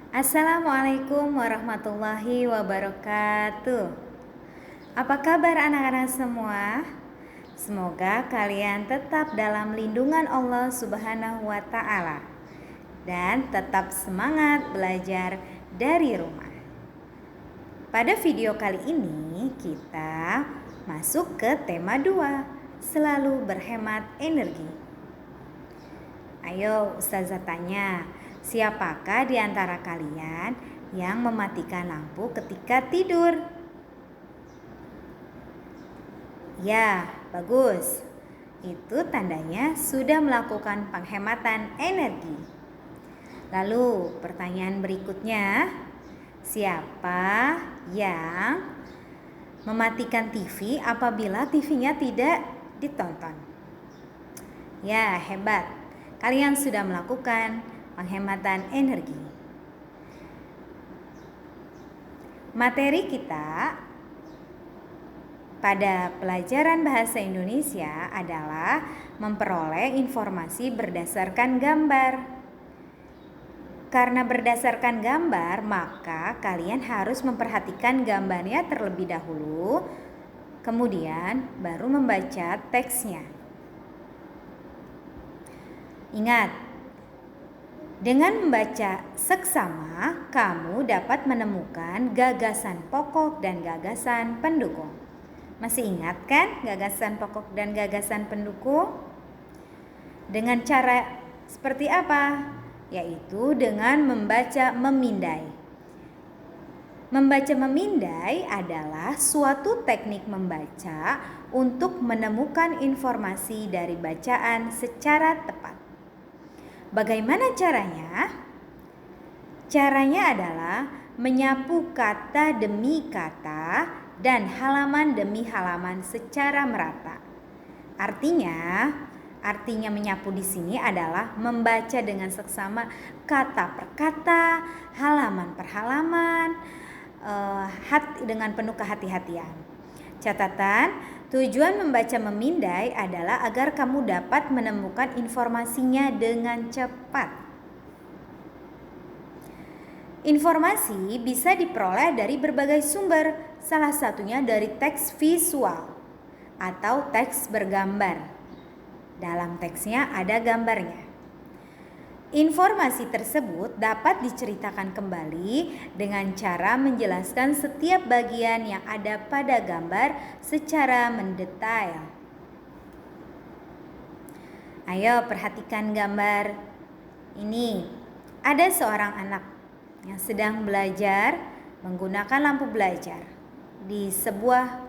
Assalamualaikum warahmatullahi wabarakatuh. Apa kabar anak-anak semua? Semoga kalian tetap dalam lindungan Allah Subhanahu wa Ta'ala dan tetap semangat belajar dari rumah. Pada video kali ini kita masuk ke tema 2, selalu berhemat energi. Ayo Ustazah tanya, siapakah di antara kalian yang mematikan lampu ketika tidur? Ya, bagus. Itu tandanya sudah melakukan penghematan energi. Lalu pertanyaan berikutnya, siapa yang mematikan TV apabila TV-nya tidak ditonton? Ya, hebat. Kalian sudah melakukan penghematan energi. Materi kita pada pelajaran bahasa Indonesia adalah memperoleh informasi berdasarkan gambar. Karena berdasarkan gambar, maka kalian harus memperhatikan gambarnya terlebih dahulu, kemudian baru membaca teksnya. Ingat, dengan membaca seksama, kamu dapat menemukan gagasan pokok dan gagasan pendukung. Masih ingat kan gagasan pokok dan gagasan pendukung? Dengan cara seperti apa? Yaitu dengan membaca memindai. Membaca memindai adalah suatu teknik membaca untuk menemukan informasi dari bacaan secara tepat. Bagaimana caranya? Caranya adalah menyapu kata demi kata dan halaman demi halaman secara merata. Artinya menyapu di sini adalah membaca dengan seksama kata per kata, halaman per halaman, dengan penuh kehati-hatian. Catatan, tujuan membaca memindai adalah agar kamu dapat menemukan informasinya dengan cepat. Informasi bisa diperoleh dari berbagai sumber, salah satunya dari teks visual atau teks bergambar. Dalam teksnya ada gambarnya. Informasi tersebut dapat diceritakan kembali dengan cara menjelaskan setiap bagian yang ada pada gambar secara mendetail. Ayo perhatikan gambar ini. Ada seorang anak yang sedang belajar menggunakan lampu belajar di sebuah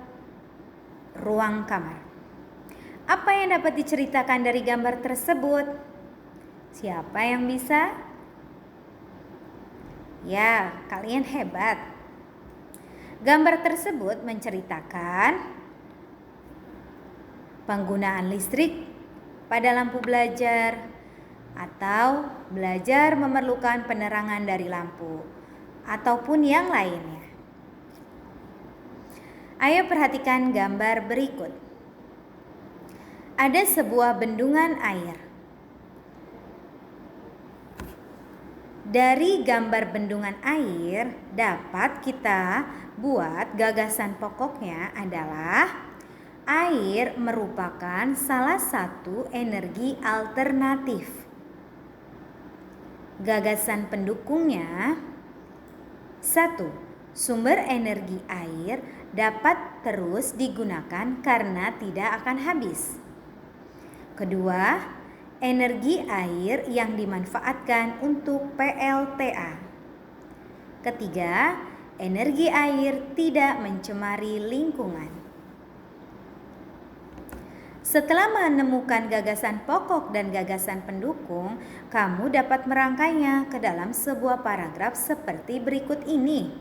ruang kamar. Apa yang dapat diceritakan dari gambar tersebut? Siapa yang bisa? Ya, kalian hebat. Gambar tersebut menceritakan penggunaan listrik pada lampu belajar atau belajar memerlukan penerangan dari lampu ataupun yang lainnya. Ayo perhatikan gambar berikut. Ada sebuah bendungan air. Dari gambar bendungan air dapat kita buat gagasan pokoknya adalah air merupakan salah satu energi alternatif. Gagasan pendukungnya 1. Sumber energi air dapat terus digunakan karena tidak akan habis. Kedua, energi air yang dimanfaatkan untuk PLTA. Ketiga, energi air tidak mencemari lingkungan. Setelah menemukan gagasan pokok dan gagasan pendukung, kamu dapat merangkainya ke dalam sebuah paragraf seperti berikut ini.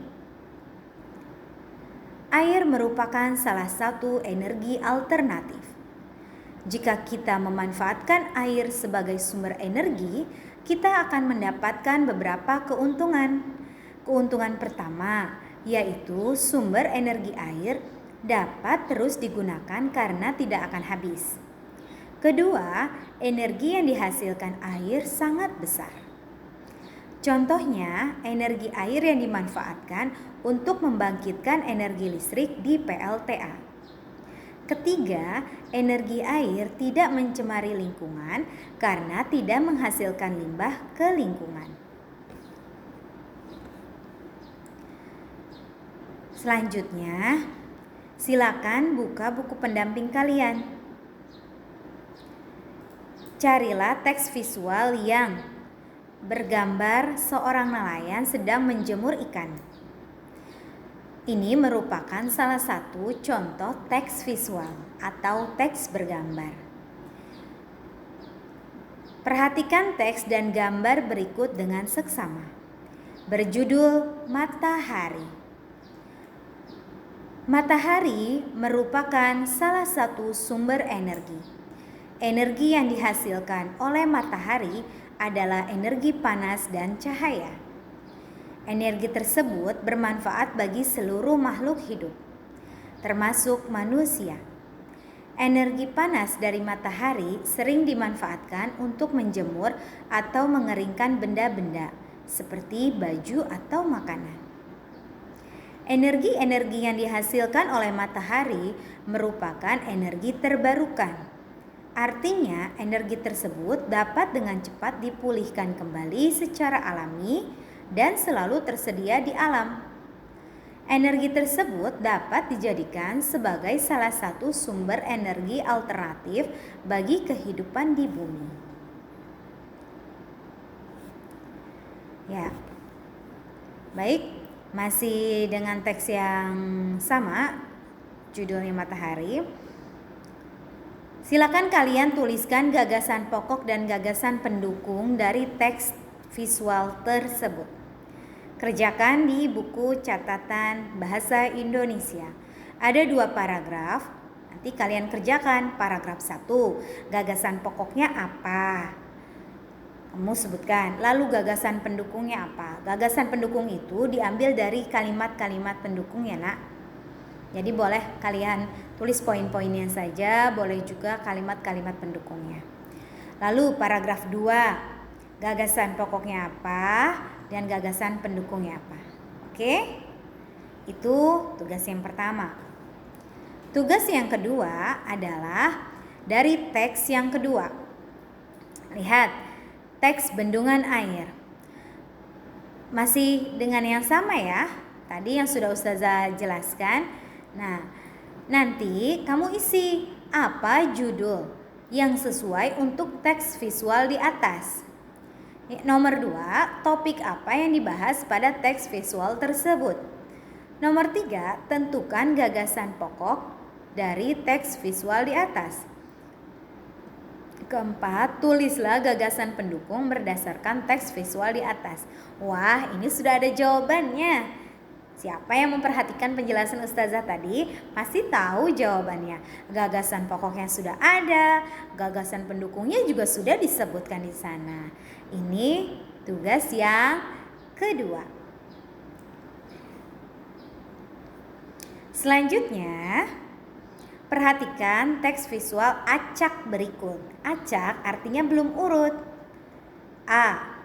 Air merupakan salah satu energi alternatif. Jika kita memanfaatkan air sebagai sumber energi, kita akan mendapatkan beberapa keuntungan. Keuntungan pertama, yaitu sumber energi air dapat terus digunakan karena tidak akan habis. Kedua, energi yang dihasilkan air sangat besar. Contohnya, energi air yang dimanfaatkan untuk membangkitkan energi listrik di PLTA. Ketiga, energi air tidak mencemari lingkungan karena tidak menghasilkan limbah ke lingkungan. Selanjutnya, silakan buka buku pendamping kalian. Carilah teks visual yang bergambar seorang nelayan sedang menjemur ikan. Ini merupakan salah satu contoh teks visual atau teks bergambar. Perhatikan teks dan gambar berikut dengan seksama. Berjudul Matahari. Matahari merupakan salah satu sumber energi. Energi yang dihasilkan oleh matahari adalah energi panas dan cahaya. Energi tersebut bermanfaat bagi seluruh makhluk hidup, termasuk manusia. Energi panas dari matahari sering dimanfaatkan untuk menjemur atau mengeringkan benda-benda seperti baju atau makanan. Energi-energi yang dihasilkan oleh matahari merupakan energi terbarukan. Artinya, energi tersebut dapat dengan cepat dipulihkan kembali secara alami dan selalu tersedia di alam. Energi tersebut dapat dijadikan sebagai salah satu sumber energi alternatif bagi kehidupan di bumi. Ya. Baik, masih dengan teks yang sama, judulnya Matahari. Silakan kalian tuliskan gagasan pokok dan gagasan pendukung dari teks visual tersebut. Kerjakan di buku catatan Bahasa Indonesia. Ada 2 paragraf. Nanti kalian kerjakan paragraf 1. Gagasan pokoknya apa? Kamu sebutkan. Lalu gagasan pendukungnya apa? Gagasan pendukung itu diambil dari kalimat-kalimat pendukung ya nak. Jadi boleh kalian tulis poin-poinnya saja, boleh juga kalimat-kalimat pendukungnya. Lalu paragraf 2, gagasan pokoknya apa dan gagasan pendukungnya apa. Oke? Itu tugas yang pertama. Tugas yang kedua adalah dari teks yang kedua. Lihat, teks bendungan air. Masih dengan yang sama ya, tadi yang sudah Ustazah jelaskan. Nah, nanti kamu isi apa judul yang sesuai untuk teks visual di atas. Nomor 2, topik apa yang dibahas pada teks visual tersebut. Nomor 3, tentukan gagasan pokok dari teks visual di atas. Keempat, tulislah gagasan pendukung berdasarkan teks visual di atas. Wah, ini sudah ada jawabannya. Siapa yang memperhatikan penjelasan Ustazah tadi pasti tahu jawabannya. Gagasan pokoknya sudah ada, gagasan pendukungnya juga sudah disebutkan di sana. Ini tugas yang kedua. Selanjutnya, perhatikan teks visual acak berikut. Acak artinya belum urut. A.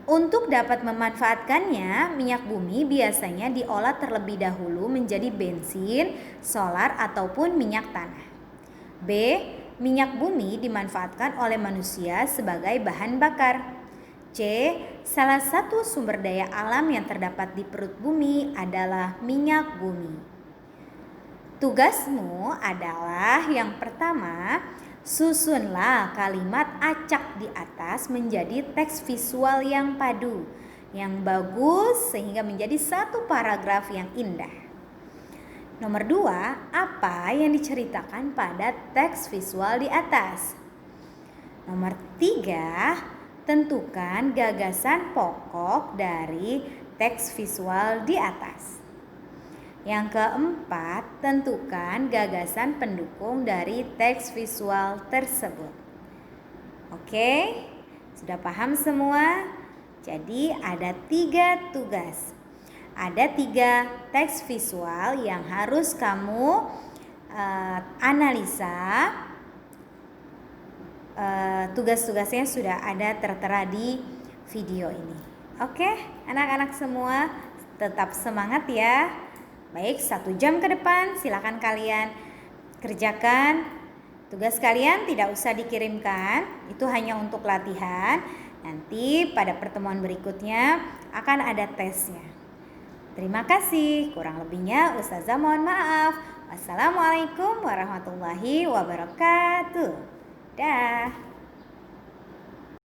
Untuk dapat memanfaatkannya, minyak bumi biasanya diolah terlebih dahulu menjadi bensin, solar, ataupun minyak tanah. B. Minyak bumi dimanfaatkan oleh manusia sebagai bahan bakar. C. Salah satu sumber daya alam yang terdapat di perut bumi adalah minyak bumi. Tugasmu adalah yang pertama, susunlah kalimat acak di atas menjadi teks visual yang padu, yang bagus sehingga menjadi satu paragraf yang indah. Nomor 2, apa yang diceritakan pada teks visual di atas? Nomor 3, tentukan gagasan pokok dari teks visual di atas. Yang keempat, tentukan gagasan pendukung dari teks visual tersebut. Oke, sudah paham semua? Jadi ada 3 tugas. Ada 3 teks visual yang harus kamu analisa. Tugas-tugasnya sudah ada tertera di video ini. Oke, anak-anak semua tetap semangat ya. Baik, 1 jam ke depan silakan kalian kerjakan. Tugas kalian tidak usah dikirimkan, itu hanya untuk latihan. Nanti pada pertemuan berikutnya akan ada tesnya. Terima kasih, kurang lebihnya Ustazah mohon maaf. Wassalamualaikum warahmatullahi wabarakatuh. Dah.